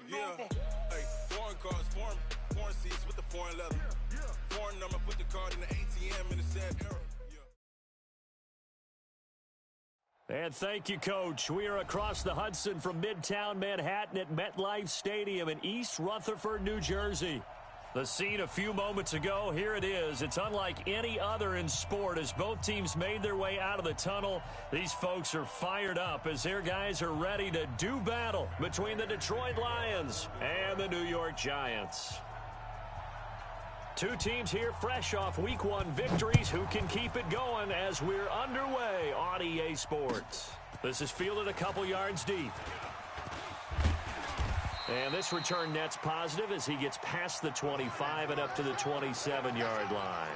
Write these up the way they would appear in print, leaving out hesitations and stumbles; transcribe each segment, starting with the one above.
Yeah. Hey, foreign cars, foreign seats with the foreign leather. Foreign number, put the card in the ATM in the sad era. And thank you, Coach. We are across the Hudson from Midtown Manhattan at MetLife Stadium in East Rutherford, New Jersey. The scene a few moments ago, here it is. It's unlike any other in sport as both teams made their way out of the tunnel. These folks are fired up as their guys are ready to do battle between the Detroit Lions and the New York Giants. Two teams here fresh off Week 1 victories. Who can keep it going as we're underway on EA Sports? This is fielded a couple yards deep. And this return net's positive as he gets past the 25 and up to the 27-yard line.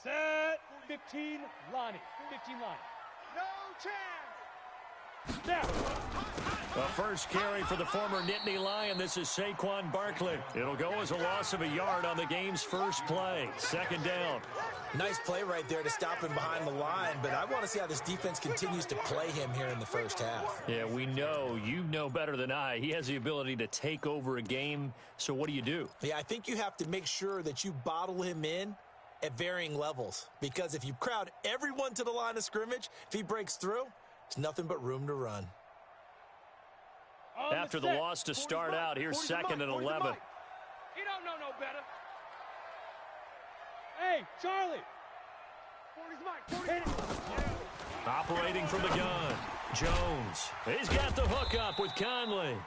Set 15, Lonnie. 15 line. No chance. Snap. The first carry for the former Nittany Lion. This is Saquon Barkley. It'll go as a loss of a yard on the game's first play. Second down. Nice play right there to stop him behind the line, but I want to see how this defense continues to play him here in the first half. Yeah, we know. You know better than I. He has the ability to take over a game, so what do? Yeah, I think you have to make sure that you bottle him in at varying levels, because if you crowd everyone to the line of scrimmage, if he breaks through, it's nothing but room to run. After the loss to start out, here's second and 11. He don't know no better. Hey, Charlie. 40's Mike. 40. Operating from the gun, Jones. He's got the hook up with Conley.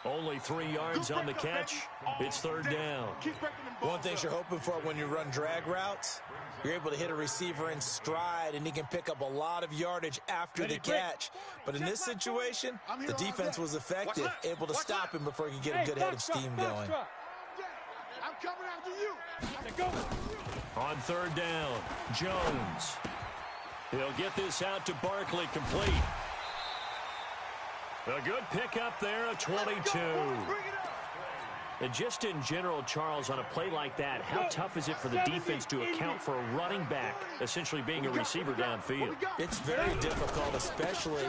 Only 3 yards on the catch. It's third down. One thing you're hoping for when you run drag routes, you're able to hit a receiver in stride, and he can pick up a lot of yardage after the catch. But in this situation, the defense was effective, able to stop him before he could get a good head of steam going. I'm coming after you. On third down, Jones. He'll get this out to Barkley, complete. A good pickup there, a 22. And just in general, Charles, on a play like that, how tough is it for the defense to account for a running back essentially being a receiver downfield? It's very difficult, especially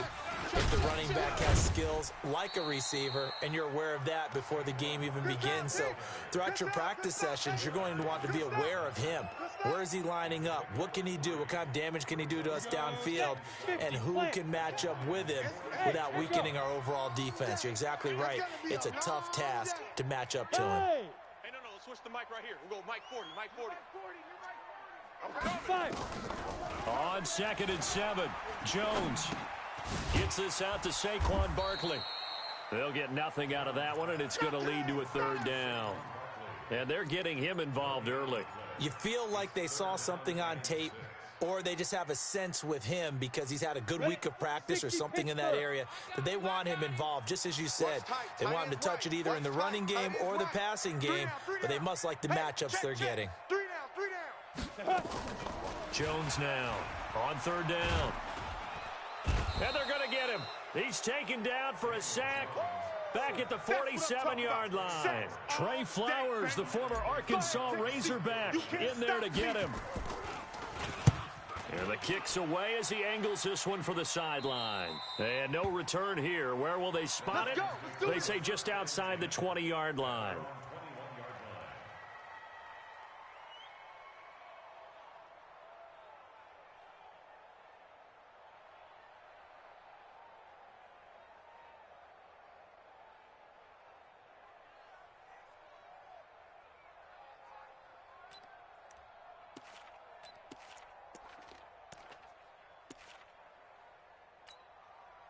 if the running back has skills like a receiver, and you're aware of that before the game even begins. So throughout your practice sessions, you're going to want to be aware of him. Where is he lining up? What can he do? What kind of damage can he do to us downfield? And who can match up with him without weakening our overall defense? You're exactly right. It's a tough task to match up to him. Hey, no, let's switch the mic right here. We'll go Mike 40, Mike 40. On second and 7, Jones gets this out to Saquon Barkley. They'll get nothing out of that one, and it's going to lead to a third down. And they're getting him involved early. You feel like they saw something on tape, or they just have a sense with him because he's had a good week of practice or something in that area that they want him involved. Just as you said, they want him to touch it either in the running game or the passing game, but they must like the matchups they're getting. Jones now on third down. And they're going to get him. He's taken down for a sack back at the 47-yard line. Trey Flowers, the former Arkansas Razorback, in there to get him. And the kick's away as he angles this one for the sideline. And no return here. Where will they spot it? They say just outside the 20-yard line.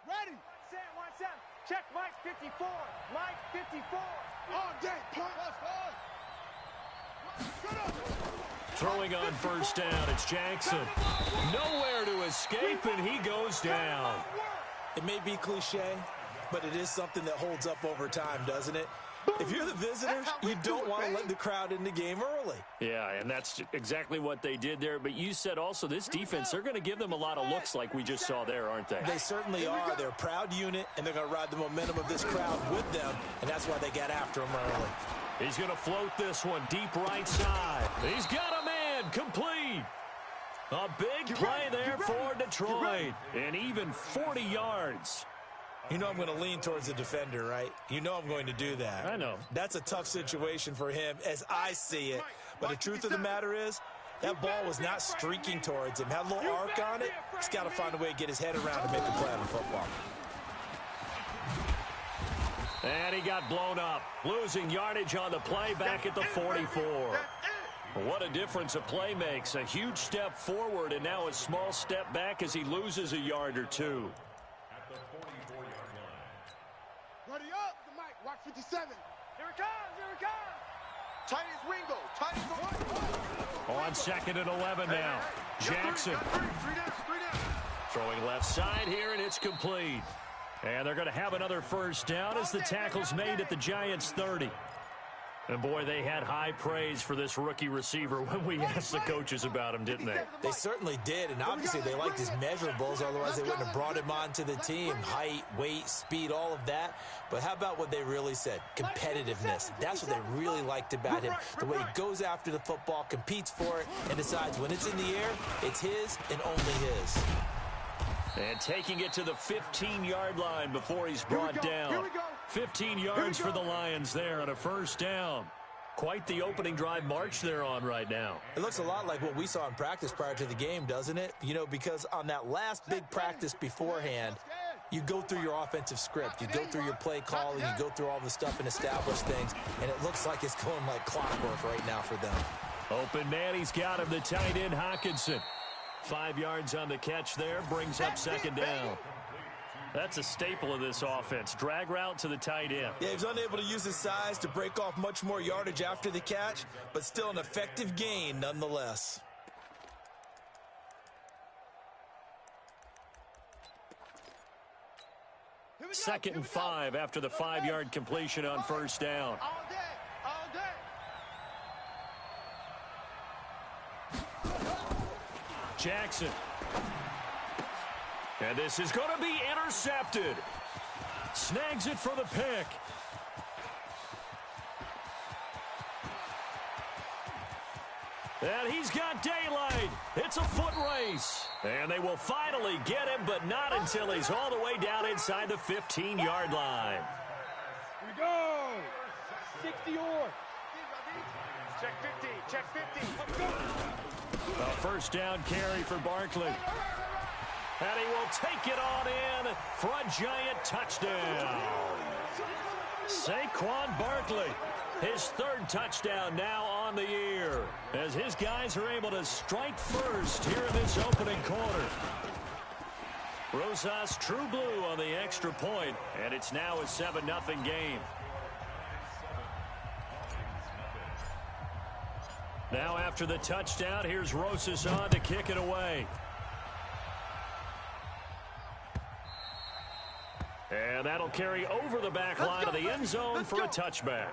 Ready, set, 1-7. Check Mike 54. Mike 54. All day, Throwing on first down, it's Jackson. Nowhere to escape, and he goes down. It may be cliche, but it is something that holds up over time, doesn't it? If you're the visitors, you don't want to let the crowd in the game early. Yeah, and that's exactly what they did there. But you said also this defense, they're going to give them a lot of looks like we just saw there, aren't they? They certainly are. They're a proud unit, and they're going to ride the momentum of this crowd with them, and that's why they got after them early. He's going to float this one deep right side. He's got a man complete. A big play there for Detroit. And even 40 yards. You know I'm going to lean towards the defender, right? You know I'm going to do that. I know. That's a tough situation for him as I see it. But the truth of the matter is, that ball was not streaking towards him. Had a little arc on it. He's got to find a way to get his head around and make a play on the football. And he got blown up. Losing yardage on the play back at the 44. What a difference a play makes. A huge step forward and now a small step back as he loses a yard or two. Ready up, the mic. Watch 57. Here it comes, here it comes. Tight as Ringo, tight as the On second and 11 now. Jackson. Three down. Throwing left side here, and it's complete. And they're going to have another first down as the tackle's made at the Giants' 30. And, boy, they had high praise for this rookie receiver when we asked the coaches about him, didn't they? They certainly did, and obviously they liked his measurables, otherwise they wouldn't have brought him onto the team. Height, weight, speed, all of that. But how about what they really said? Competitiveness. That's what they really liked about him. The way he goes after the football, competes for it, and decides when it's in the air, it's his and only his. And taking it to the 15-yard line before he's brought down. 15 yards for the Lions there on a first down. Quite the opening drive march they're on right now. It looks a lot like what we saw in practice prior to the game, doesn't it? You know, because on that last big practice beforehand, you go through your offensive script. You go through your play calling. You go through all the stuff and establish things. And it looks like it's going like clockwork right now for them. Open man, he's got him, the tight end, Hockenson. 5 yards on the catch there, brings up second down. That's a staple of this offense. Drag route to the tight end. Yeah, he's unable to use his size to break off much more yardage after the catch, but still an effective gain nonetheless. Second and 5 after the 5-yard completion on first down. All day. Jackson. And this is going to be intercepted. Snags it for the pick. And he's got daylight. It's a foot race. And they will finally get him, but not until he's all the way down inside the 15-yard line. Here we go. 60 or. Check 50. Check 50. A first down carry for Barkley. And he will take it on in for a giant touchdown. Saquon Barkley, his third touchdown now on the year, as his guys are able to strike first here in this opening quarter. Rosas true blue on the extra point, and it's now a 7-0 game. Now after the touchdown, here's Rosas on to kick it away. And that'll carry over the back line of the end zone for a touchback.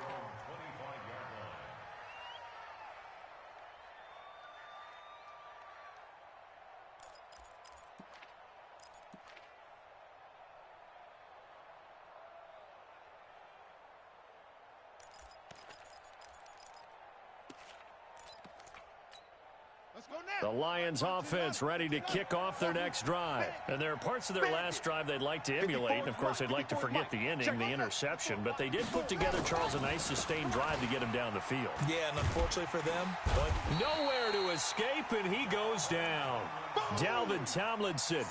The Lions offense ready to kick off their next drive. And there are parts of their last drive they'd like to emulate. And, of course, they'd like to forget the ending, the interception. But they did put together, Charles, a nice sustained drive to get him down the field. Yeah, and unfortunately for them, but nowhere to escape, and he goes down. Dalvin Tomlinson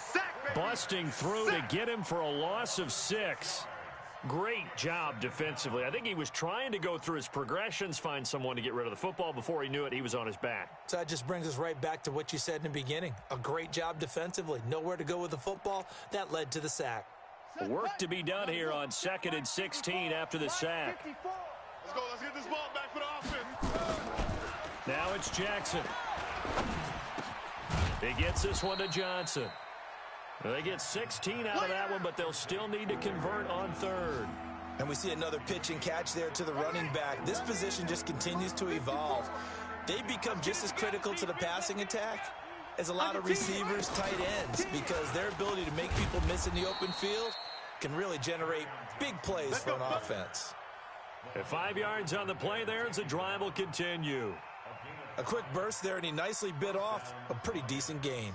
busting through to get him for a loss of 6. Great job defensively. I think he was trying to go through his progressions, find someone to get rid of the football. Before he knew it, he was on his back. So that just brings us right back to what you said in the beginning. A great job defensively. Nowhere to go with the football. That led to the sack. Work to be done here on 2nd and 16 after the sack. Let's go. Let's get this ball back for the offense. Now it's Jackson. He gets this one to Johnson. They get 16 out of that one, but they'll still need to convert on third. And we see another pitch and catch there to the running back. This position just continues to evolve. They become just as critical to the passing attack as a lot of receivers, tight ends, because their ability to make people miss in the open field can really generate big plays for an offense. At 5 yards on the play there, as the drive will continue. A quick burst there, and he nicely bit off a pretty decent gain.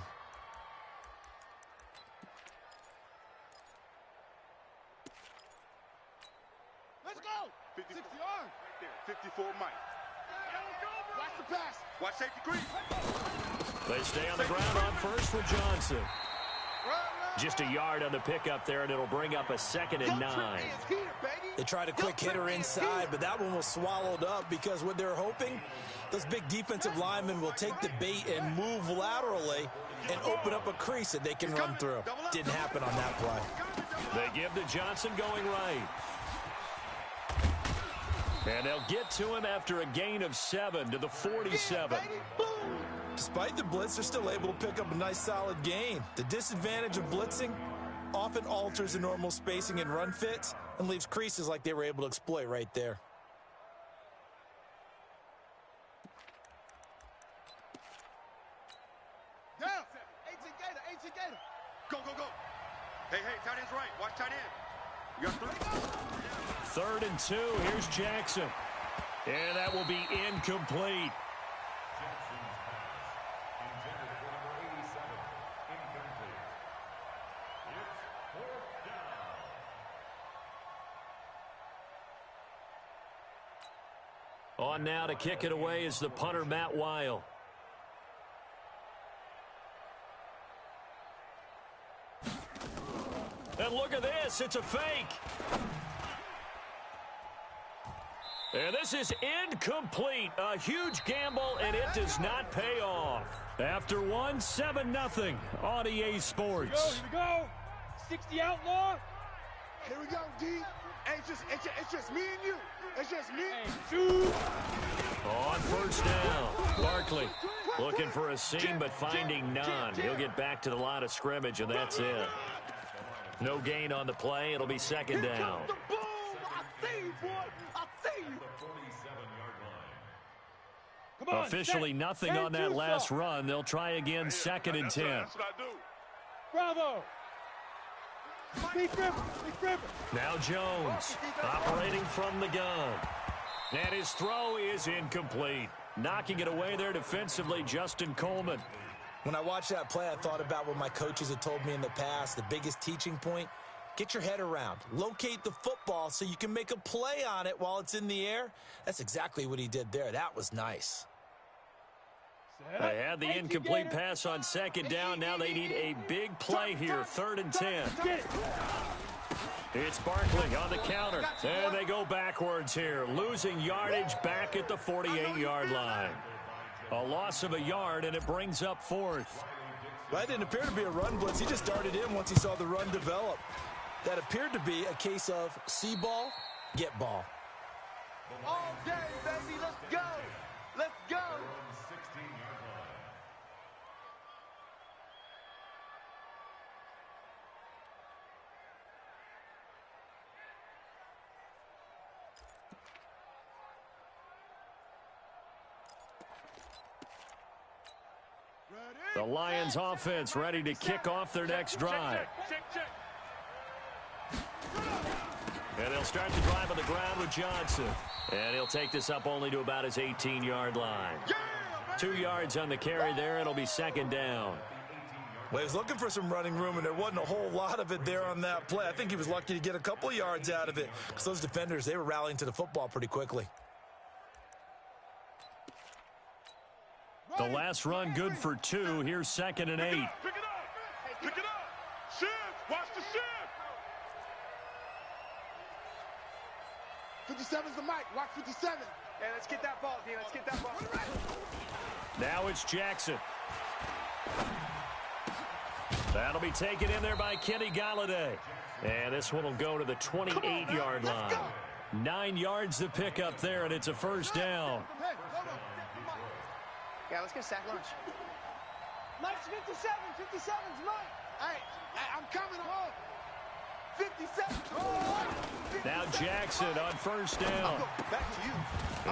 Let's go. 50 60 yards. Right there. 54 Mike. Watch the pass. Watch safety creep. They stay on the ground on first with Johnson. Just a yard on the pickup there, and it'll bring up a 2nd and 9. They tried a quick hitter inside, but that one was swallowed up because what they're hoping, those big defensive linemen will take the bait and move laterally and open up a crease that they can run through. Didn't happen on that play. They give to Johnson going right. And they'll get to him after a gain of 7 to the 47. Despite the blitz, they're still able to pick up a nice solid gain. The disadvantage of blitzing often alters the normal spacing and run fits and leaves creases like they were able to exploit right there. Down. 18 Gator. Go, go, go. Hey, tight end's right. Watch tight end. You got 3. 3rd and 2. Here's Jackson. And that will be incomplete. On now to kick it away is the punter, Matt Weil. And look at this. It's a fake. And this is incomplete. A huge gamble, and it does not pay off. After 1, 7-0 on EA Sports. Here we go. 60 outlaw. Here we go, D. Hey, it's just me and you. It's just me. On first down, Barkley looking for a seam but finding none. He'll get back to the line of scrimmage, and that's it. No gain on the play. It'll be 2nd down. Officially nothing on that last run. They'll try again, 2nd and 10. That's what I do. Bravo. Now Jones operating from the gun. And his throw is incomplete. Knocking it away there defensively, Justin Coleman. When I watched that play, I thought about what my coaches had told me in the past. The biggest teaching point, get your head around. Locate the football so you can make a play on it while it's in the air. That's exactly what he did there. That was nice. They had the incomplete pass on 2nd down. Now they need a big play here, 3rd and 10. It's Barkley on the counter. And they go backwards here, losing yardage back at the 48-yard line. A loss of a yard, and it brings up 4th. Well, that didn't appear to be a run blitz. He just started in once he saw the run develop. That appeared to be a case of see ball, get ball. All day, baby. Let's go. Let's go. The Lions offense ready to kick off their next drive. And they'll start the drive on the ground with Johnson. And he'll take this up only to about his 18-yard line. 2 yards on the carry there. It'll be 2nd down. Well, he was looking for some running room, and there wasn't a whole lot of it there on that play. I think he was lucky to get a couple of yards out of it because those defenders, they were rallying to the football pretty quickly. The last run good for 2. Here's 2nd and 8. Pick it up. Pick it up. Shift. Watch the shift. 57's the mic. Watch 57. Hey, let's get that ball, D. Let's get that ball. Now it's Jackson. That'll be taken in there by Kenny Galladay. And this one will go to the 28-yard line. 9 yards to pick up there, and it's a 1st down. Yeah, let's get a sack lunch. Mike's 57. 57's Mike. Hey, I'm coming home. Now Jackson on first down. Back to you.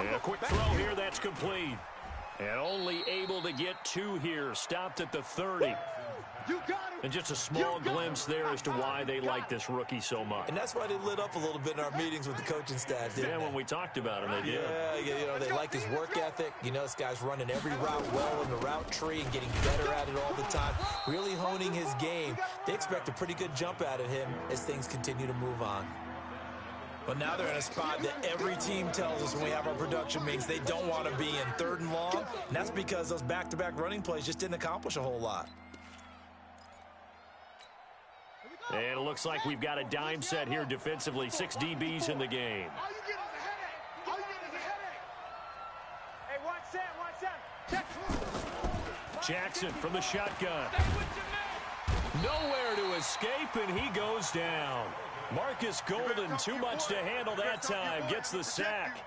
And a quick throw here, that's complete. And only able to get 2 here. Stopped at the 30. You got him. And just a small glimpse there as to why they like this rookie so much. And that's why they lit up a little bit in our meetings with the coaching staff, didn't they? When we talked about him, they did. Yeah, you know, they like his work ethic. You know, this guy's running every route well in the route tree and getting better at it all the time, really honing his game. They expect a pretty good jump out of him as things continue to move on. But now they're in a spot that every team tells us when we have our production meetings they don't want to be in, 3rd and long. And that's because those back-to-back running plays just didn't accomplish a whole lot. And it looks like we've got a dime set here defensively. 6 DBs in the game. All you get is a headache. All you get is a headache. Hey, one set. Jackson from the shotgun. Nowhere to escape, and he goes down. Marcus Golden, too much to handle that time, gets the sack.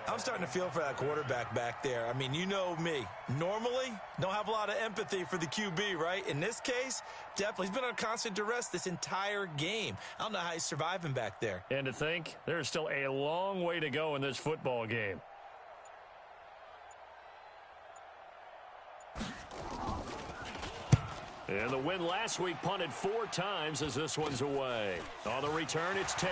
I'm starting to feel for that quarterback back there. I mean, you know me. Normally, don't have a lot of empathy for the QB, right? In this case, definitely. He's been on constant duress this entire game. I don't know how he's surviving back there. And to think, there's still a long way to go in this football game. And the win last week punted 4 times as this one's away. On the return, it's Tate.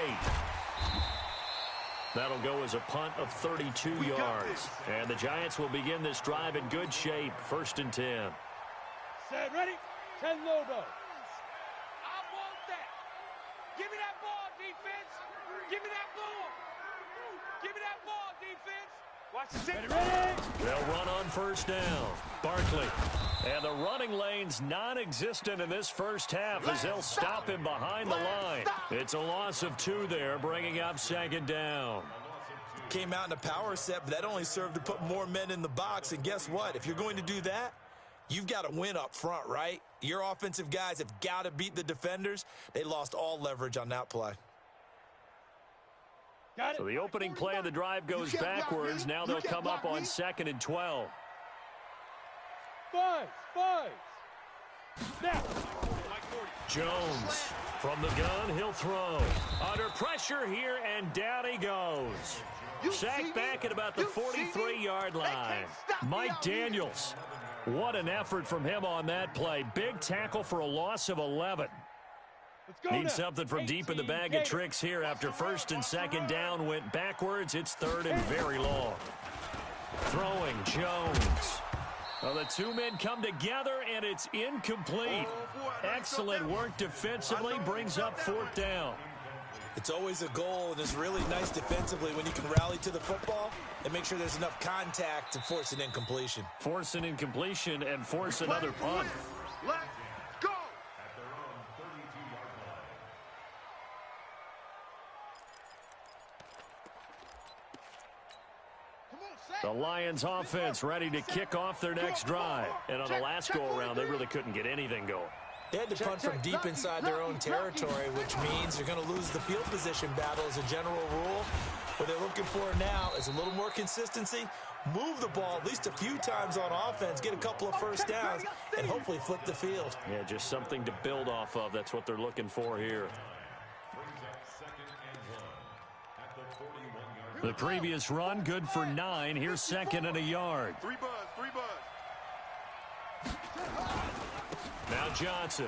That'll go as a punt of 32 yards. And the Giants will begin this drive in good shape. 1st and 10. Set, ready? 10 logo. I want that. Give me that ball, defense. Give me that ball. Give me that ball, defense. Watch the set. Ready? They'll run on 1st down. Barkley. And the running lane's non-existent in this first half as they'll stop him behind the line. It's a loss of 2 there, bringing up 2nd down. Came out in a power set, but that only served to put more men in the box. And guess what? If you're going to do that, you've got to win up front, right? Your offensive guys have got to beat the defenders. They lost all leverage on that play. So the opening play of the drive goes backwards. Now they'll come up on 2nd and 12. Five. Snap. Jones from the gun, he'll throw. Under pressure here, and down he goes. Sacked back at about the 43-yard line. Mike Daniels. What an effort from him on that play. Big tackle for a loss of 11. Need something from deep in the bag of tricks here after 1st and 2nd down went backwards. It's 3rd and very long. Throwing Jones. Well, the 2 men come together, and it's incomplete. Excellent work defensively, brings up 4th down. It's always a goal, and it's really nice defensively when you can rally to the football and make sure there's enough contact to force an incompletion. Force an incompletion and force another punt. Let's go. The Lions offense ready to kick off their next drive. And on the last go-around, they really couldn't get anything going. They had to punt from deep inside their own territory, which means they're going to lose the field position battle as a general rule. What they're looking for now is a little more consistency, move the ball at least a few times on offense, get a couple of first downs, and hopefully flip the field. Yeah, just something to build off of. That's what they're looking for here. The previous run, good for 9. Here's 2nd and a yard. 3 buzz. Now Johnson.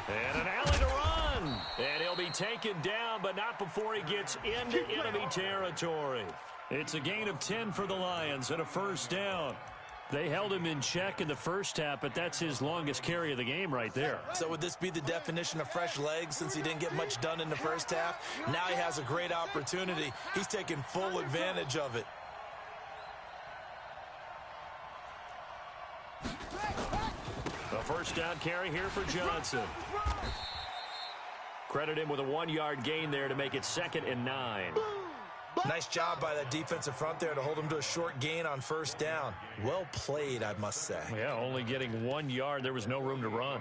And an alley to run. And he'll be taken down, but not before he gets into enemy territory. It's a gain of 10 for the Lions and a 1st down. They held him in check in the first half, but that's his longest carry of the game right there. So would this be the definition of fresh legs since he didn't get much done in the first half? Now he has a great opportunity. He's taking full advantage of it. A 1st down carry here for Johnson. Credit him with a 1-yard gain there to make it 2nd and 9. Nice job by that defensive front there to hold him to a short gain on 1st down. Well played, I must say. Yeah, only getting 1 yard. There was no room to run.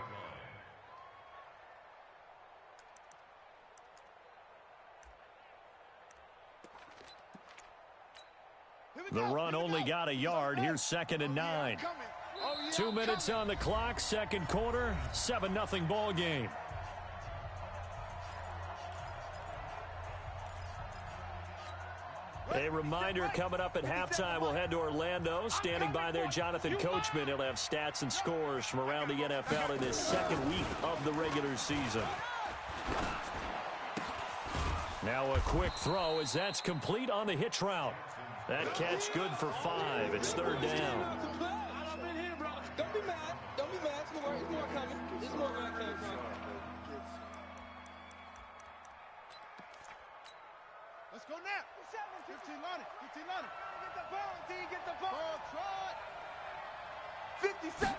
The run only got a yard. Here's 2nd and 9. 2 minutes on the clock, 2nd quarter, 7-0 ball game. A reminder coming up at halftime, we'll head to Orlando. Standing by there, Jonathan Coachman. He'll have stats and scores from around the NFL in his second week of the regular season. Now a quick throw as that's complete on the hitch route. That catch good for 5. It's third down. Don't be mad. Don't be mad. There's more coming. There's more where I came from. Let's go now. 15 on it. 15 on it. Get the ball, D. Get the ball. Ball, try. 57.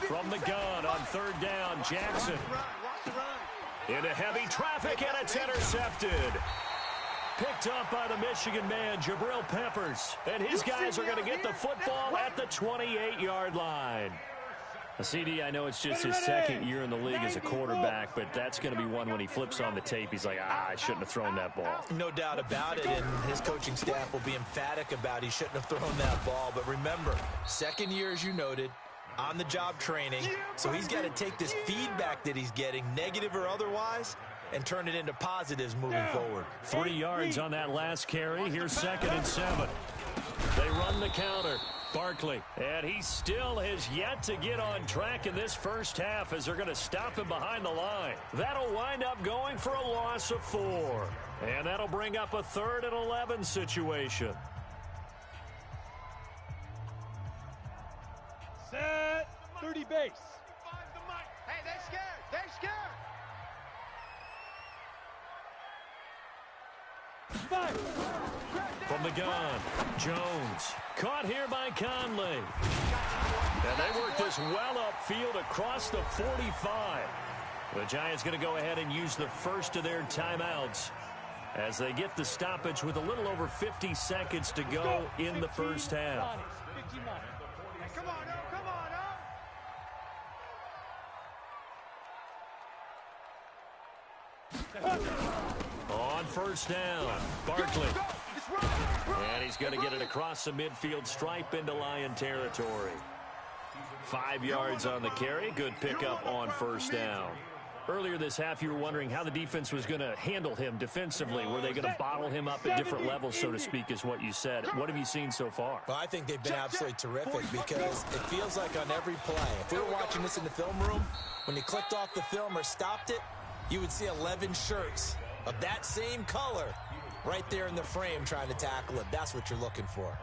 From the gun on third down, Jackson. Watch the run. Into heavy traffic, and it's intercepted. Picked up by the Michigan man, Jabril Peppers. And his guys are going to get the football at the 28-yard line. CD, I know it's just his second year in the league as a quarterback, but that's going to be one when he flips on the tape. He's like, I shouldn't have thrown that ball. No doubt about it, and his coaching staff will be emphatic about he shouldn't have thrown that ball. But remember, second year, as you noted, on-the-job training, so he's got to take this feedback that he's getting, negative or otherwise, and turn it into positives moving forward. 3 yards on that last carry. Here's 2nd and 7. They run the counter. Barkley, and he still has yet to get on track in this first half as they're going to stop him behind the line. That'll wind up going for a loss of 4. And that'll bring up a 3rd and 11 situation. Set. 30 base. Hey, they're scared. They're scared. 5. From the gun, Jones. Caught here by Conley. And they work this well upfield across the 45. The Giants going to go ahead and use the first of their timeouts as they get the stoppage with a little over 50 seconds to go in the first half. 50 minutes. Hey, come on, now. Come on, now. On first down, Barkley. And he's going to get it across the midfield stripe into Lion territory. 5 yards on the carry. Good pickup on first down. Earlier this half, you were wondering how the defense was going to handle him defensively. Were they going to bottle him up at different levels, so to speak, is what you said. What have you seen so far? Well, I think they've been absolutely terrific because it feels like on every play, if we were watching this in the film room, when you clicked off the film or stopped it, you would see 11 shirts of that same color right there in the frame trying to tackle it. That's what you're looking for.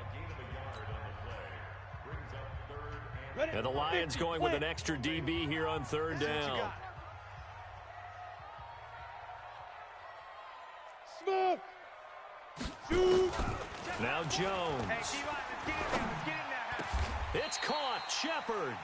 And the Lions going with an extra DB here on third down. Smoke. Shoot. Now Jones. It's caught. Shepard.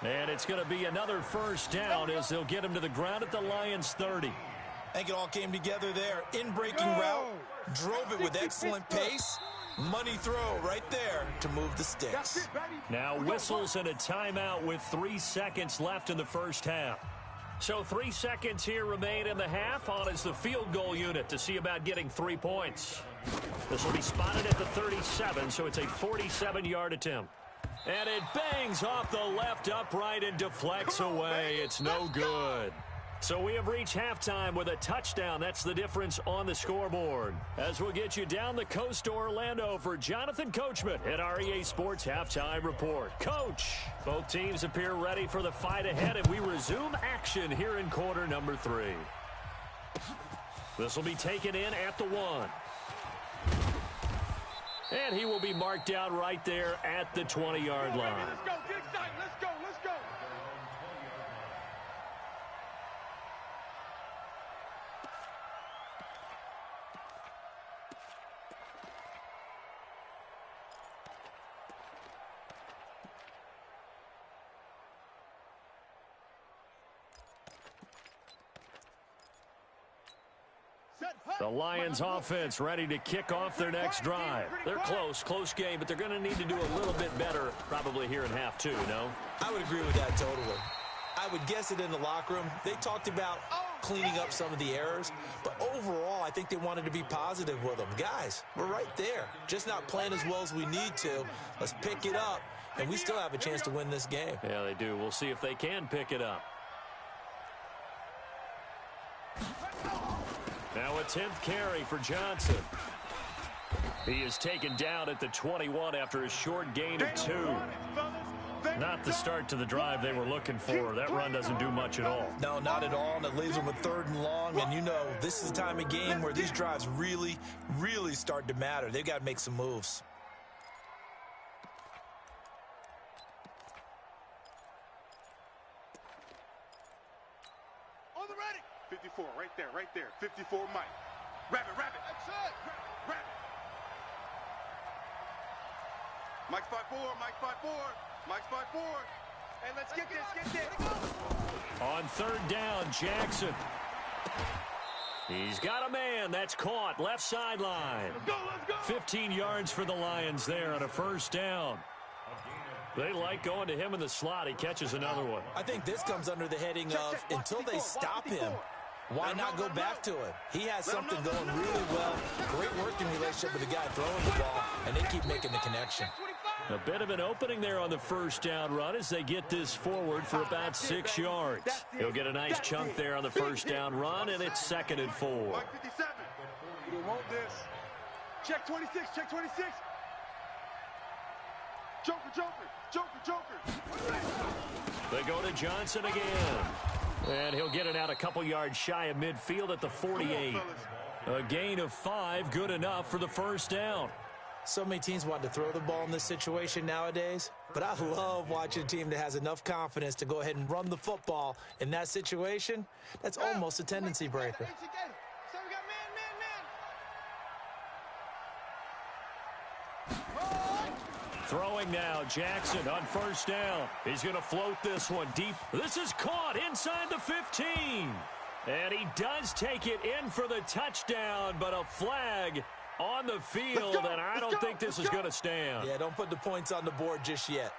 And it's going to be another first down as they'll get him to the ground at the Lions 30. I think it all came together there. In-breaking route, drove it with excellent pace. Money throw right there to move the sticks. Now whistles and a timeout with 3 seconds left in the first half. So 3 seconds here remain in the half. On is the field goal unit to see about getting 3 points. This will be spotted at the 37, so it's a 47-yard attempt. And it bangs off the left upright and deflects away. It's no good. So we have reached halftime with a touchdown. That's the difference on the scoreboard. As we'll get you down the coast to Orlando for Jonathan Coachman at our EA Sports Halftime Report. Coach, both teams appear ready for the fight ahead, and we resume action here in quarter number 3. This will be taken in at the 1. And he will be marked down right there at the 20-yard line. Let's go. Get excited. Let's go. Let's go. The Lions offense ready to kick off their next drive. They're close game, but they're going to need to do a little bit better probably here in half 2, no? I would agree with that totally. I would guess it in the locker room. They talked about cleaning up some of the errors, but overall, I think they wanted to be positive with them. Guys, we're right there. Just not playing as well as we need to. Let's pick it up, and we still have a chance to win this game. Yeah, they do. We'll see if they can pick it up. Now a 10th carry for Johnson. He is taken down at the 21 after a short gain of 2. Not the start to the drive they were looking for. That run doesn't do much at all. No, not at all, and it leaves them with 3rd and long. And, you know, this is the time of game where these drives really, really start to matter. They've got to make some moves. On the ready. 54, right there. 54, Mike. Rabbit. That's it. Rabbit. Mike's 5-4, Mike's 5-4. Hey, let's get this. On 3rd down, Jackson. He's got a man. That's caught. Left sideline. Let's go. 15 yards for the Lions there on a 1st down. They like going to him in the slot. He catches another one. I think this comes under the heading of until they stop him, why not go back to him? He has something going really well. Great working relationship with the guy throwing the ball, and they keep making the connection. A bit of an opening there on the 1st down run as they get this forward for about 6 yards. He'll get a nice chunk there on the 1st down run, and it's 2nd and 4. Mike 57. You want this. Check 26. Joker. They go to Johnson again. And he'll get it out a couple yards shy of midfield at the 48. A gain of 5, good enough for the 1st down. So many teams want to throw the ball in this situation nowadays, but I love watching a team that has enough confidence to go ahead and run the football in that situation. That's almost a tendency breaker. So we got man. Throwing now, Jackson on 1st down. He's going to float this one deep. This is caught inside the 15. And he does take it in for the touchdown, but a flag on the field, and I don't think this is going to stand. Yeah, don't put the points on the board just yet.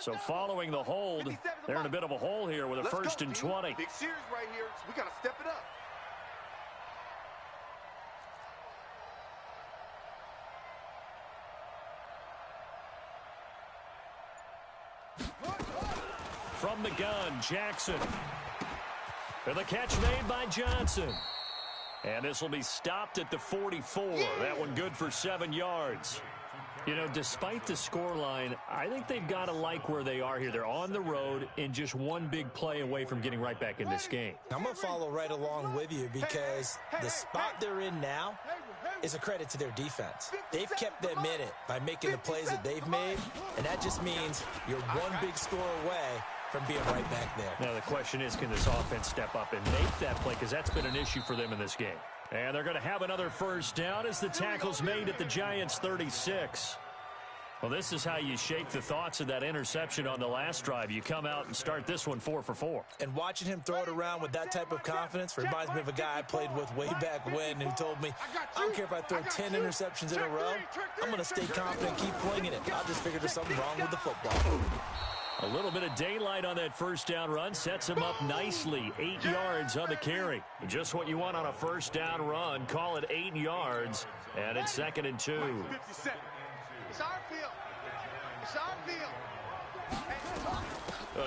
So following the hold, they're in a bit of a hole here with a 1st and 20. Big series right here. We got to step it up. From the gun, Jackson. And the catch made by Johnson. And this will be stopped at the 44. That one good for 7 yards. You know, despite the scoreline, I think they've got to like where they are here. They're on the road and just one big play away from getting right back in this game. I'm going to follow right along with you because the spot they're in now is a credit to their defense. They've kept them in it by making the plays that they've made, and that just means you're one big score away from being right back there. Now the question is, can this offense step up and make that play? Because that's been an issue for them in this game. And they're going to have another 1st down as the tackle's made at the Giants' 36. Well, this is how you shake the thoughts of that interception on the last drive. You come out and start this one 4 for 4. And watching him throw it around with that type of confidence reminds me of a guy I played with way back when who told me, I don't care if I throw 10 interceptions in a row, I'm going to stay confident and keep flinging it. I'll just figure there's something wrong with the football. A little bit of daylight on that 1st down run sets him up nicely. 8 yards on the carry. Just what you want on a 1st down run. Call it 8 yards, and it's 2nd and 2. It's our field. It's our field.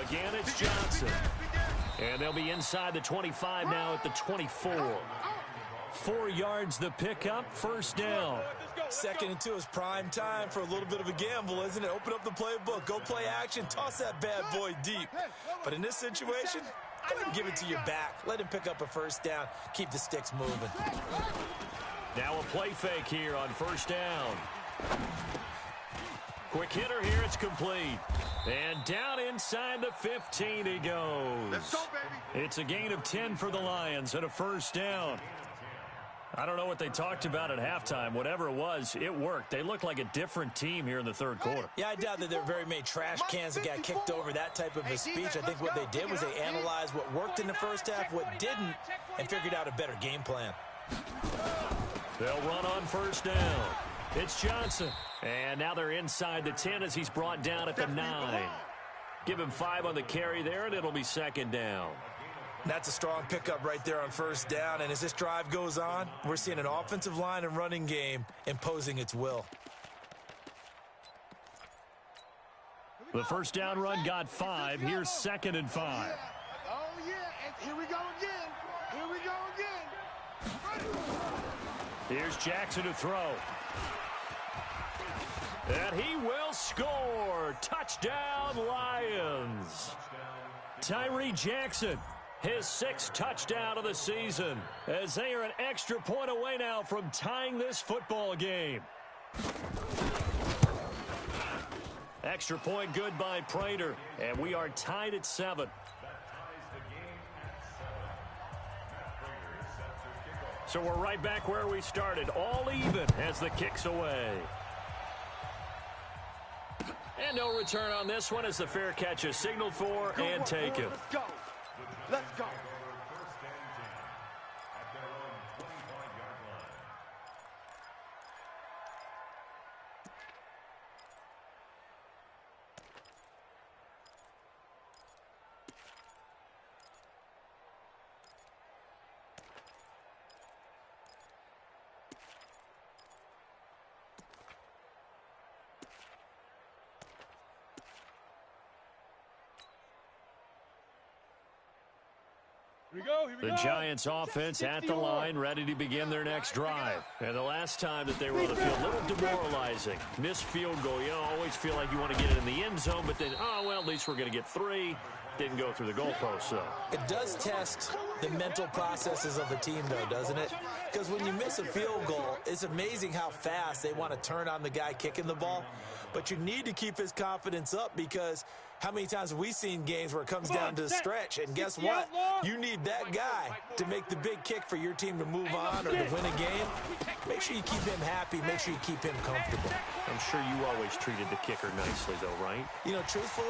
Again, it's Johnson. And they'll be inside the 25 now at the 24. 4 yards the pickup, 1st down. 2nd and 2 is prime time for a little bit of a gamble, isn't it? Open up the playbook, go play action, toss that bad boy deep. But in this situation, go ahead and give it to your back. Let him pick up a 1st down. Keep the sticks moving. Now a play fake here on 1st down. Quick hitter here, it's complete. And down inside the 15 he goes. Let's go, baby. It's a gain of 10 for the Lions and a 1st down. I don't know what they talked about at halftime. Whatever it was, it worked. They look like a different team here in the 3rd quarter. Yeah, I doubt that there are very many trash cans that got kicked over that type of a speech. I think what they did was they analyzed what worked in the 1st half, what didn't, and figured out a better game plan. They'll run on 1st down. It's Johnson. And now they're inside the 10 as he's brought down at the 9. Give him 5 on the carry there, and it'll be 2nd down. That's a strong pickup right there on 1st down. And as this drive goes on, we're seeing an offensive line and running game imposing its will. The first down run got 5. Here's 2nd and 5. Oh, yeah. And here we go again. Here we go again. Here's Jackson to throw. And he will score. Touchdown, Lions. Tyree Jackson, his 6th touchdown of the season, as they are an extra point away now from tying this football game. Extra point good by Prater, and we are tied at 7. So we're right back where we started, all even as the kick's away. And no return on this one as the fair catch is signaled for and taken. Let's go. Let's go. The Giants offense at the line, ready to begin their next drive. And the last time that they were on the field, a little demoralizing. Missed field goal. You always feel like you want to get it in the end zone, but then, oh, well, at least we're going to get 3. Didn't go through the goalpost, so. It does test the mental processes of the team, though, doesn't it? Because when you miss a field goal, it's amazing how fast they want to turn on the guy kicking the ball. But you need to keep his confidence up, because how many times have we seen games where it comes down to the stretch? And guess what? You need that guy to make the big kick for your team to move on or to win a game. Make sure you keep him happy. Make sure you keep him comfortable. I'm sure you always treated the kicker nicely, though, right? You know, truthfully,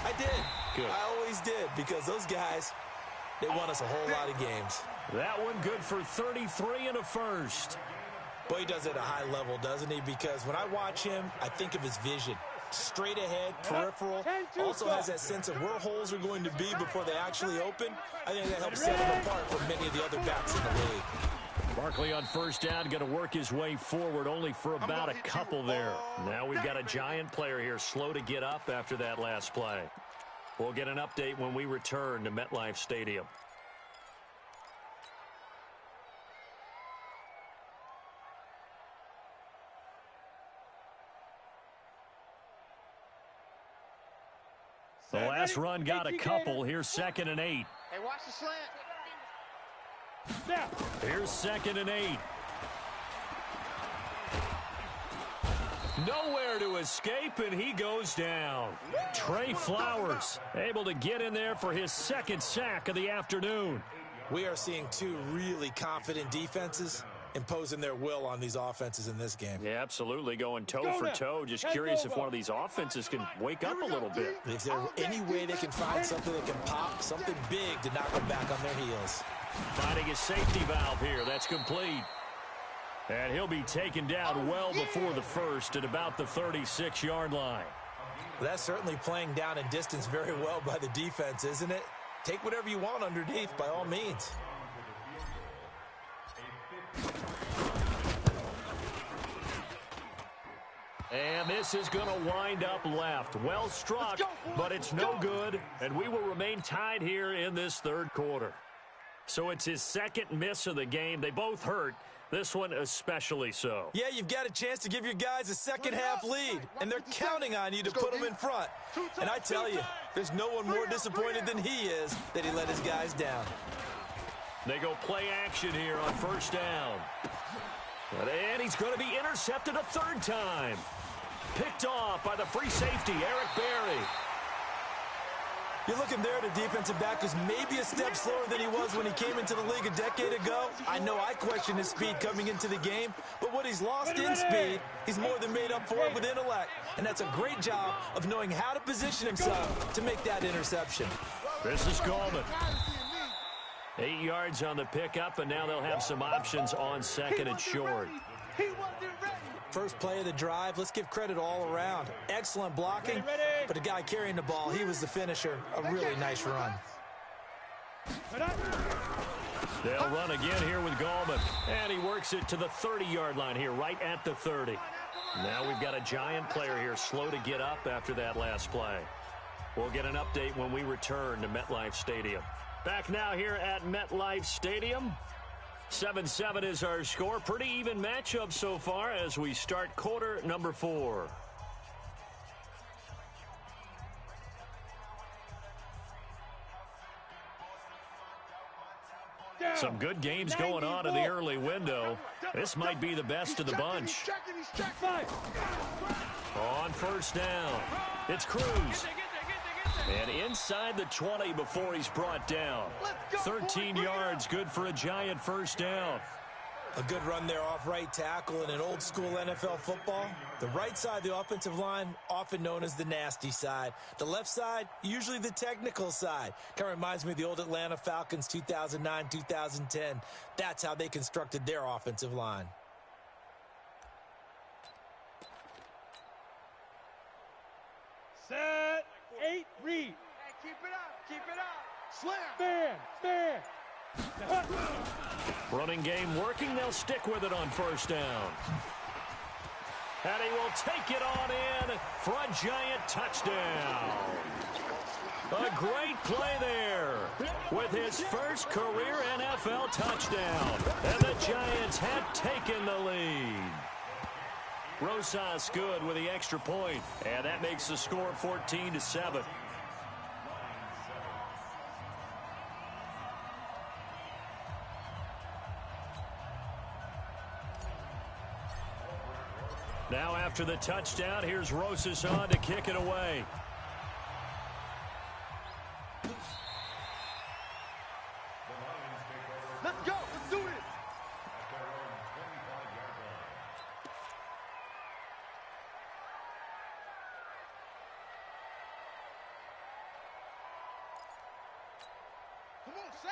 I did. Good. I always did, because those guys, they won us a whole lot of games. That one good for 33 and a first. Boy, he does it at a high level, doesn't he? Because when I watch him, I think of his vision. Straight ahead, peripheral, also has that sense of where holes are going to be before they actually open. I think that helps set him apart from many of the other backs in the league. Barkley on first down, going to work his way forward, only for about a couple there. Now we've got a Giant player here, slow to get up after that last play. We'll get an update when we return to MetLife Stadium. The last run got a couple. Here's 2nd and 8. Hey, watch the slant. Here's 2nd and 8. Nowhere to escape, and he goes down. Trey Flowers able to get in there for his 2nd sack of the afternoon. We are seeing 2 really confident defenses imposing their will on these offenses in this game. Yeah, absolutely, going toe for toe. Just curious if one of these offenses can wake up a little bit. If there's any way they can find something that can pop, something big to knock them back on their heels. Finding a safety valve here. That's complete. And he'll be taken down well before the first at about the 36-yard line. Well, that's certainly playing down in distance very well by the defense, isn't it? Take whatever you want underneath by all means. And this is going to wind up left. Well struck, but it's no good. And we will remain tied here in this 3rd quarter. So it's his 2nd miss of the game. They both hurt. This one especially so. Yeah, you've got a chance to give your guys a second-half lead, and they're counting on you to put them in front. And I tell you, there's no one more disappointed than he is that he let his guys down. They go play action here on first down. And he's going to be intercepted a 3rd time. Picked off by the free safety, Eric Berry. You're looking there at a defensive back who's maybe a step slower than he was when he came into the league a decade ago. I know I questioned his speed coming into the game, but what he's lost in speed, he's more than made up for it with intellect. And that's a great job of knowing how to position himself to make that interception. This is Gallman. 8 yards on the pickup, and now they'll have some options on 2nd and short. First play of the drive, let's give credit all around. Excellent blocking, but the guy carrying the ball, he was the finisher. A really nice run. They'll run again here with Gallman, and he works it to the 30-yard line here, right at the 30. Now we've got a Giant player here slow to get up after that last play. We'll get an update when we return to MetLife Stadium. Back now here at MetLife Stadium. 7-7 is our score. Pretty even matchup so far as we start quarter number 4. Some good games going on in the early window. This might be the best of the bunch. On first down, it's Cruz. And inside the 20 before he's brought down. 13 yards, good for a Giant first down. A good run there off right tackle in an old school NFL football. The right side of the offensive line, often known as the nasty side. The left side, usually the technical side. Kind of reminds me of the old Atlanta Falcons 2009-2010. That's how they constructed their offensive line. Set, 8, read. Hey, keep it up, keep it up. Slam. Man. Running game working. They'll stick with it on first down. And he will take it on in for a Giant touchdown. A great play there with his first career NFL touchdown. And the Giants have taken the lead. Rosas good with the extra point. And that makes the score 14-7. Now after the touchdown, here's Rosas on to kick it away. Let's go. Let's do it.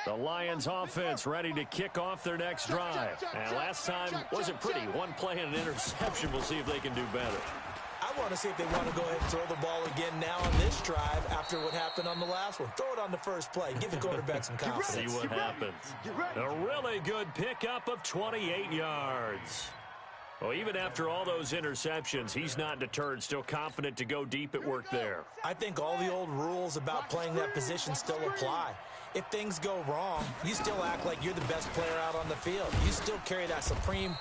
The Lions offense ready to kick off their next drive. And last time wasn't pretty. One play and an interception. We'll see if they can do better. I want to see if they want to go ahead and throw the ball again now on this drive after what happened on the last one. Throw it on the first play. Give the quarterback some confidence. See what happens. A really good pickup of 28 yards. Well, even after all those interceptions, he's not deterred, still confident to go deep at work there. I think all the old rules about playing that position still apply. If things go wrong, you still act like you're the best player out on the field. You still carry that supreme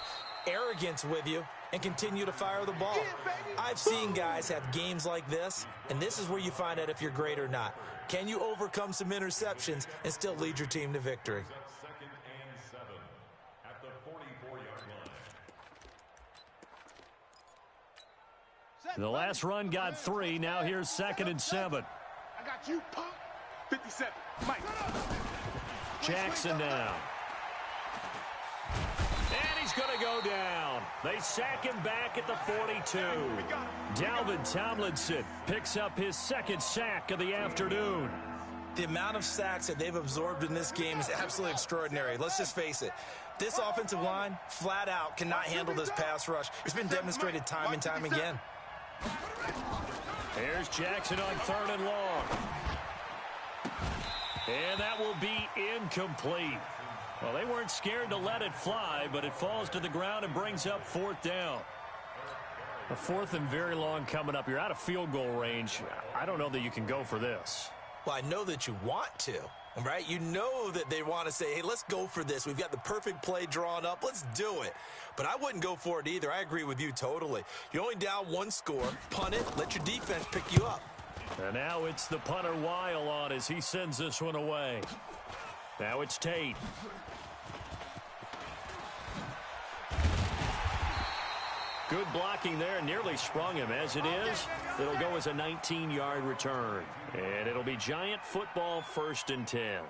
arrogance with you and continue to fire the ball. I've seen guys have games like this, and this is where you find out if you're great or not. Can you overcome some interceptions and still lead your team to victory? Second and 7 at the 44-yard line. The last run got 3. Now here's 2nd and 7. I got you, punk. 57, Mike. Jackson down. And he's going to go down. They sack him back at the 42. Dalvin Tomlinson picks up his 2nd sack of the afternoon. The amount of sacks that they've absorbed in this game is absolutely extraordinary. Let's just face it. This offensive line, flat out, cannot handle this pass rush. It's been demonstrated time and time again. Here's Jackson on 3rd and long. And that will be incomplete. Well, they weren't scared to let it fly, but it falls to the ground and brings up 4th down. A 4th and very long coming up. You're out of field goal range. I don't know that you can go for this. Well, I know that you want to, right? You know that they want to say, hey, let's go for this. We've got the perfect play drawn up. Let's do it. But I wouldn't go for it either. I agree with you totally. You're only down 1 score. Punt it. Let your defense pick you up. And now it's the punter Weil on as he sends this one away. Now it's Tate. Good blocking there, nearly sprung him. As it is, it'll go as a 19-yard return. And it'll be Giant football 1st and 10.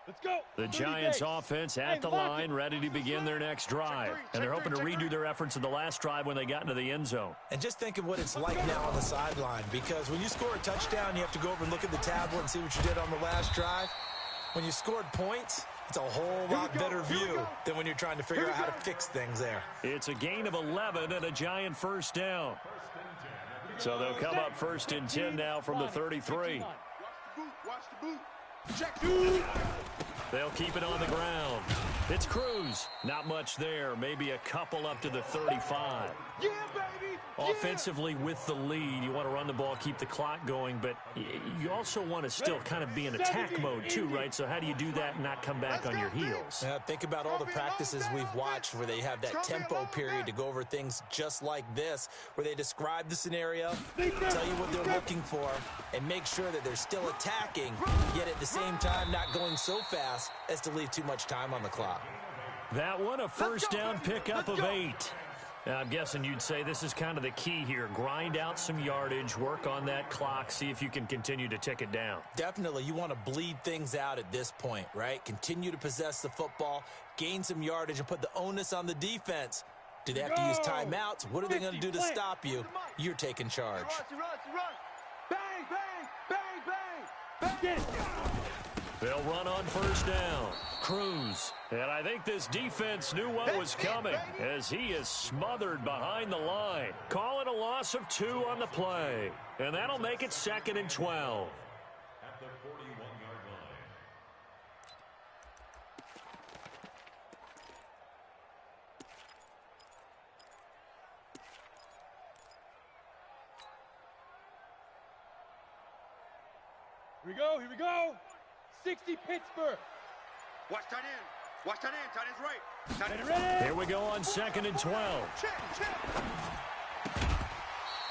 Let's go. The Giants offense at the line, ready to begin their next drive. And they're hoping to redo their efforts in the last drive when they got into the end zone. And just think of what it's like now on the sideline, because when you score a touchdown, you have to go over and look at the tablet and see what you did on the last drive. When you scored points, it's a whole lot better view than when you're trying to figure out how to fix things there. It's a gain of 11 and a Giant first down. So they'll come up 1st and 10 now from the 33. Check 2. They'll keep it on the ground. It's Cruz. Not much there. Maybe a couple up to the 35. Yeah, baby. Offensively with the lead, you want to run the ball, keep the clock going, but you also want to still kind of be in attack mode too, right? So how do you do that and not come back on your heels? Think about all the practices we've watched where they have that tempo period to go over things just like this, where they describe the scenario, tell you what they're looking for, and make sure that they're still attacking, yet at the same time not going so fast as to leave too much time on the clock. That one, a first down pickup of 8. I'm guessing you'd say this is kind of the key here. Grind out some yardage, work on that clock, see if you can continue to tick it down. Definitely. You want to bleed things out at this point, right? Continue to possess the football, gain some yardage, and put the onus on the defense. Do they have to use timeouts? What are they going to do to stop you? You're taking charge. Bang, bang, bang, bang, bang. They'll run on first down. Cruz. And I think this defense knew what was coming as he is smothered behind the line. Call it a loss of 2 on the play. And that'll make it 2nd and 12. At the 41-yard line. Here we go, here we go. 60 Pittsburgh. Watch tight end. Watch tight end. Tight end's right. Tight end Ready? Here we go on 2nd and 12.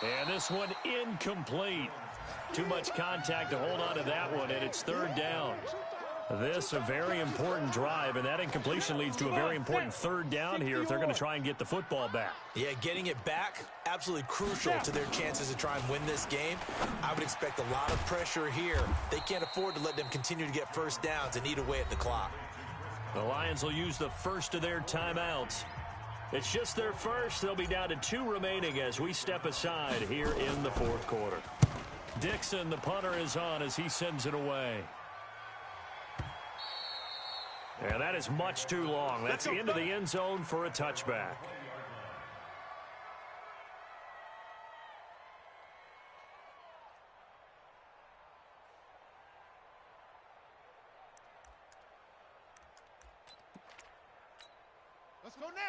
And this one incomplete. Too much contact to hold on to that one, and it's 3rd down. This a very important drive, and that incompletion leads to a very important 3rd down here if they're going to try and get the football back. Yeah, getting it back, absolutely crucial to their chances to try and win this game. I would expect a lot of pressure here. They can't afford to let them continue to get first downs and eat away at the clock. The Lions will use the first of their timeouts. It's just their first. They'll be down to 2 remaining as we step aside here in the 4th quarter. Dixon, the punter, is on as he sends it away. And that is much too long. That's into the end zone for a touchback.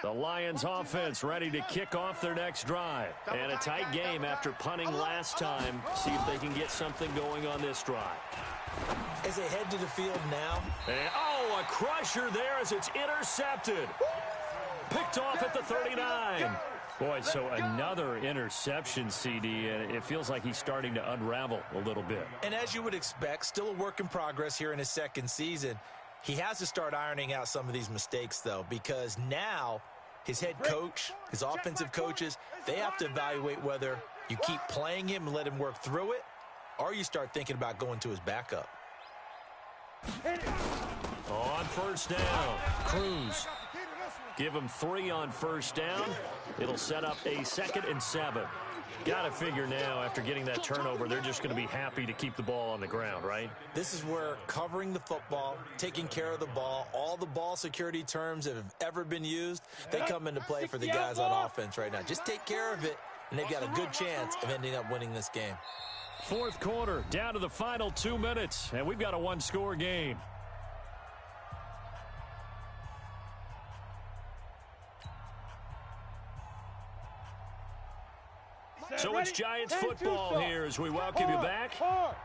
The Lions offense ready to kick off their next drive. And a tight game after punting last time. See if they can get something going on this drive. As they head to the field now. And, a crusher there as it's intercepted. Picked off at the 39. Boy, so another interception, CD, and it feels like he's starting to unravel a little bit. And as you would expect, still a work in progress here in his 2nd season. He has to start ironing out some of these mistakes, though, because now his head coach, his offensive coaches, they have to evaluate whether you keep playing him and let him work through it, or you start thinking about going to his backup. On first down, Cruz. Give him 3 on first down. It'll set up a 2nd and 7. Got to figure now, after getting that turnover, they're just going to be happy to keep the ball on the ground, right? This is where covering the football, taking care of the ball, all the ball security terms that have ever been used, they come into play for the guys on offense right now. Just take care of it, and they've got a good chance of ending up winning this game. 4th quarter, down to the final 2 minutes, and we've got a 1-score game. So it's Giants football here as we welcome you back.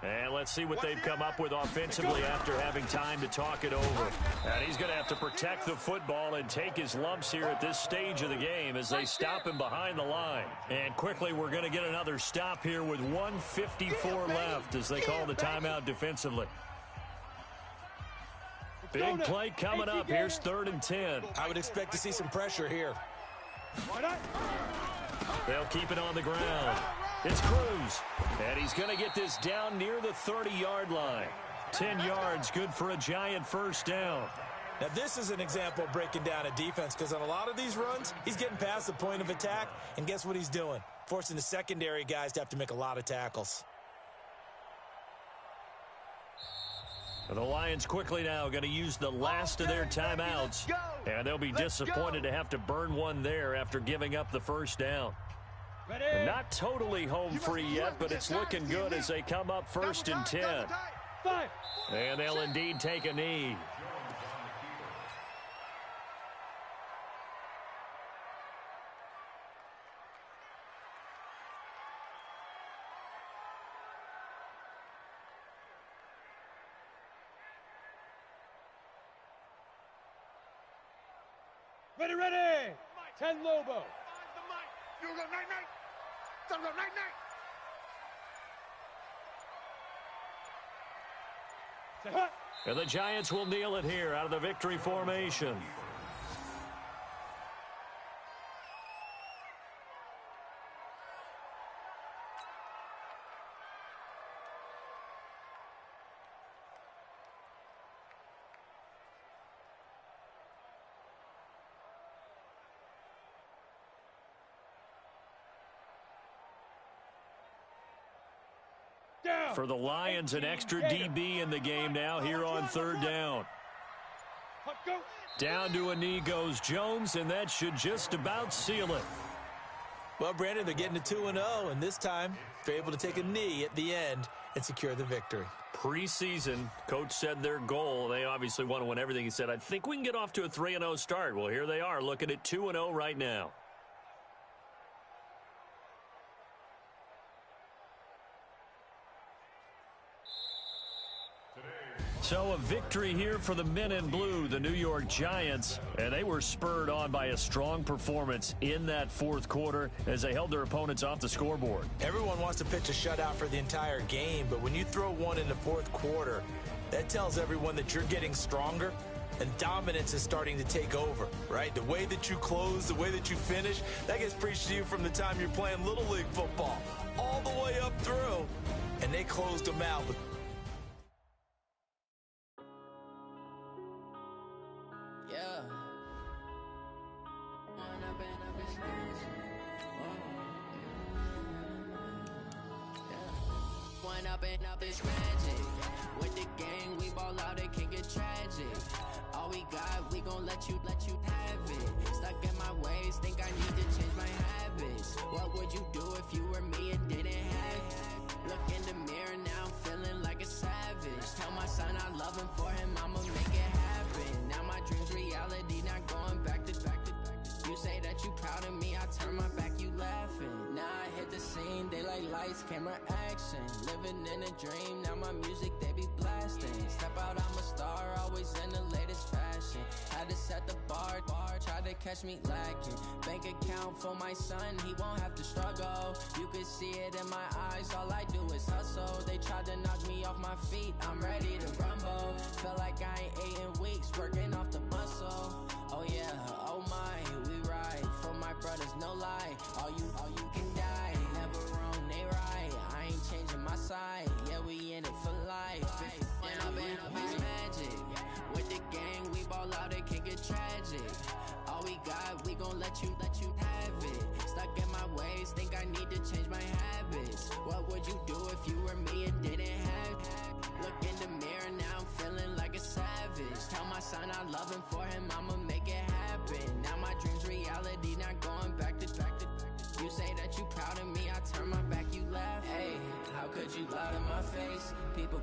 And let's see what they've come up with offensively after having time to talk it over. And he's going to have to protect the football and take his lumps here at this stage of the game as they stop him behind the line. And quickly, we're going to get another stop here with 1:54 left as they call the timeout defensively. Big play coming up. Here's 3rd and 10. I would expect to see some pressure here. They'll keep it on the ground. It's Cruz. And he's going to get this down near the 30-yard line. 10 yards, good for a Giant first down. Now, this is an example of breaking down a defense because on a lot of these runs, he's getting past the point of attack, and guess what he's doing? Forcing the secondary guys to have to make a lot of tackles. The Lions quickly now going to use the last of their timeouts, and they'll be disappointed to have to burn one there after giving up the first down. Not totally home free yet, but it's looking good as they come up 1st and 10. Fire. And they'll indeed take a knee. Ready, ready. 10 Lobo. You go night-night. Don't go night-night. Say hut. And the Giants will kneel it here out of the victory formation. Down. For the Lions, an extra DB in the game now here on third down. Hut, go. Down to a knee goes Jones, and that should just about seal it. Well, Brandon, they're getting to 2-0, and this time they're able to take a knee at the end and secure the victory. Preseason, coach said their goal, they obviously want to win everything. He said, I think we can get off to a 3-0 start. Well, here they are looking at 2-0 right now. So a victory here for the men in blue, the New York Giants, and they were spurred on by a strong performance in that fourth quarter as they held their opponents off the scoreboard. Everyone wants to pitch a shutout for the entire game, but when you throw one in the fourth quarter, that tells everyone that you're getting stronger and dominance is starting to take over, right? The way that you close, the way that you finish, that gets preached to you from the time you're playing Little League football all the way up through, and they closed them out with up this magic. With the gang, we ball out, it can get tragic. All we got, we gon' let you have it. Stuck in my ways, think I need to change my habits. What would you do if you were me and didn't have it? Look in the mirror now, I'm feeling like a savage. Tell my son I love him, for him I'ma make it happen. Now my dream's reality, not going back to. You say that you proud of me, I turn my back, you laughing. Now I hit the scene, they like lights, camera, action. Living in a dream, now my music, they be blasting. Step out, I'm a star, always in the latest fashion. Had to set the bar, try to catch me lacking. Bank account for my son, he won't have to struggle. You can see it in my eyes, all I do is hustle. They tried to knock me off my feet, I'm ready to rumble. Felt like I ain't ate in weeks, working off the muscle. Oh yeah, oh my, we ride for my brothers, no lie. All you can die, never wrong, they right. I ain't changing my side, yeah, we in it for life. When I've been up is magic. With the gang, we ball out, it can get tragic. All we got, we gon' let you have it. Stuck in my ways, think I need to change my habits. What would you do if you were me and didn't have it? Look in the mirror, now I'm feeling like a savage. Tell my son I love him, for him I'ma make it happen. Now my dream's reality, not going back to. You say that you proud of me, I turn my back, you laugh. Hey, how could you lie to my face? People